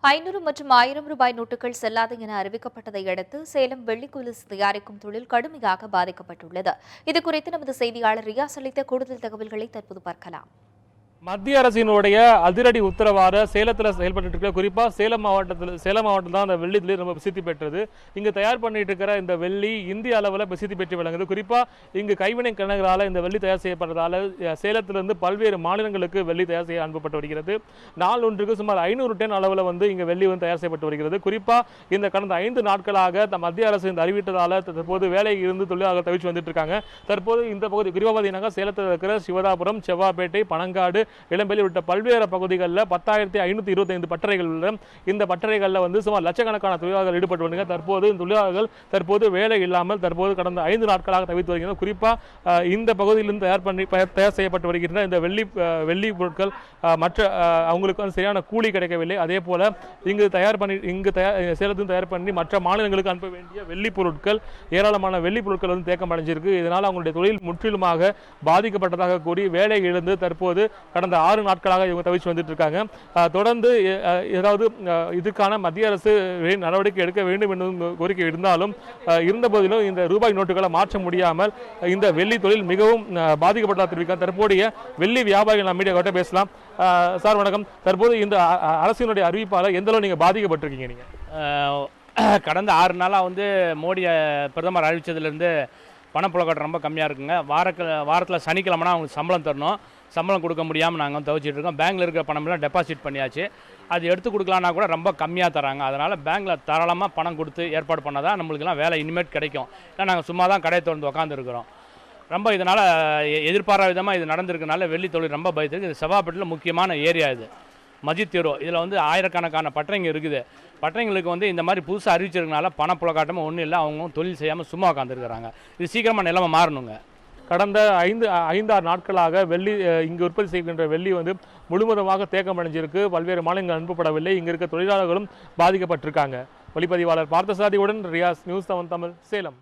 500 மற்றும் 1000 ரூபாய் நோட்டுகள் செல்லாது என அறிவிக்கப்பட்டதை அடுத்து சேலம் வெள்ளி கொலுசு தயாரிக்கும் தொழில் கடுமையாக பாதிக்கப்பட்டுள்ளது. இதுகுறித்து நமது செய்தியாளர் ரியாஸ் அளித்த கூடுதல் தகவல்களை தற்போது பார்க்கலாம். மத்திய அரசினுடைய அதிரடி உத்தரவாத சேலத்தில் செயல்பட்டு இருக்க குறிப்பாக சேலம் மாவட்டத்தில் தான் அந்த வெள்ளி தொழில் ரொம்ப பிரசித்தி பெற்றது. இங்கு தயார் பண்ணிட்டு இருக்கிற இந்த வெள்ளி இந்திய அளவில் பிரசித்தி பெற்று விளங்குது. குறிப்பாக இங்கு கைவினை கிணறுகளால் இந்த வெள்ளி தயார் செய்யப்படுறதால சேலத்திலிருந்து பல்வேறு மாநிலங்களுக்கு வெள்ளி தயார் செய்ய அனுப்பப்பட்டு வருகிறது. நாள் ஒன்றுக்கு சுமார் 500 டன் அளவில் இங்கு வெள்ளி தயார் செய்யப்பட்டு வருகிறது. குறிப்பாக இந்த கடந்த 5 நாட்களாக மத்திய அரசு இந்த அறிவித்ததால் தற்போது வேலையில் இருந்து தொழிலாளர்கள் தவிர்த்து வந்துட்டு இருக்காங்க. தற்போது இந்த பகுதி குறிப்பாக பார்த்தீங்கன்னா சேலத்தில் இருக்கிற சிவதாபுரம், செவ்வாப்பேட்டை, பனங்காடு, இளம்பெலி உள்ளிட்ட பல்வேறு பகுதிகளில் 10,525 பட்டறைகள் உள்ள இந்த பட்டறைகளில் சுமார் லட்சக்கணக்கான தொழிலாளர்கள் ஈடுபட்டு வருகிறார்கள். தற்போது தொழிலாளர்கள் வேலை இல்லாமல் கடந்த 5 நாட்களாக தவிர்த்து வருகின்றனர். குறிப்பாக இந்த பகுதியிலிருந்து தயார் செய்யப்பட்டு வருகின்ற இந்த வெள்ளி பொருட்கள் மற்ற அவங்களுக்கு சரியான கூலி கிடைக்கவில்லை. அதே போல இங்கு சேலத்தில் தயார் பண்ணி மற்ற மாநிலங்களுக்கு அனுப்ப வேண்டிய வெள்ளி பொருட்கள் ஏராளமான வெள்ளி பொருட்கள் தேக்கம் அடைஞ்சிருக்கு. இதனால் அவங்களுடைய தொழில் முற்றிலுமாக பாதிக்கப்பட்டதாக கூறி வேலை இழந்து தற்போது கடந்த 6 நாட்களாக இவங்க தவிர்த்து வந்துட்டு இருக்காங்க. தொடர்ந்து ஏதாவது இதுக்கான மத்திய அரசு நடவடிக்கை எடுக்க வேண்டும் என்று கோரிக்கை இருந்தாலும் இருந்தபோதிலும் இந்த ரூபாய் நோட்டுகளை மாற்ற முடியாமல் இந்த வெள்ளி தொழில் மிகவும் பாதிக்கப்பட்டதாக தெரிவிக்க தற்போதைய வெள்ளி வியாபாரிகள் நம்ம மீடியா கிட்ட பேசலாம். சார் வணக்கம். தற்போது இந்த அரசினுடைய அறிவிப்பால் எந்த அளவு நீங்க பாதிக்கப்பட்டிருக்கீங்க? நீங்க கடந்த 6 நாளாக மோடி பிரதமர் அறிவித்ததுலேருந்து பணப்புழக்கம் ரொம்ப கம்மியாக இருக்குங்க. வாரத்தில் சனிக்கிழமைனா அவங்களுக்கு சம்பளம் தரணும். சம்பளம் கொடுக்க முடியாமல் நாங்கள் தவிச்சிட்டு இருக்கோம். பேங்கில் இருக்கிற பணமெல்லாம் டெபாசிட் பண்ணியாச்சு. அது எடுத்து கொடுக்கலான்னா கூட ரொம்ப கம்மியாக தராங்க. அதனால் பேங்கில் தாராளமாக பணம் கொடுத்து ஏற்பாடு பண்ணால் தான் நம்மளுக்கெல்லாம் வேலை இனிமேட் கிடைக்கும். ஏன்னா நாங்கள் சும்மா தான் கடை திறந்து உட்காந்துருக்கிறோம். ரொம்ப இதனால் எதிர்பாராத விதமாக இது நடந்திருக்கனால வெள்ளி தொழில் ரொம்ப பயத்துருக்கு. இது செவ்வாப்பேட்டில் முக்கியமான ஏரியா இது மஜித் தெரு. இதில் ஆயிரக்கணக்கான பட்டறைங்க இருக்குது. பட்டறைங்களுக்கு இந்த மாதிரி புதுசாக அறிவிச்சிருக்கனால பணப்புழக்காட்டமும் ஒன்றும் இல்லை. அவங்க தொழில் செய்யாமல் சும்மா உட்காந்துருக்கிறாங்க. இது சீக்கிரமாக நிலைமை மாறணுங்க. கடந்த 5-6 நாட்களாக வெள்ளி இங்கு உற்பத்தி செய்கின்ற வெள்ளி முழுவதுமாக தேக்கம் அடைஞ்சிருக்கு. பல்வேறு மாநிலங்கள் அனுப்பப்படவில்லை. இங்கு இருக்க தொழிலாளர்களும் பாதிக்கப்பட்டிருக்காங்க. ஒளிப்பதிவாளர் பார்த்தசாதியுடன் ரியாஸ், நியூஸ் 7 தமிழ், சேலம்.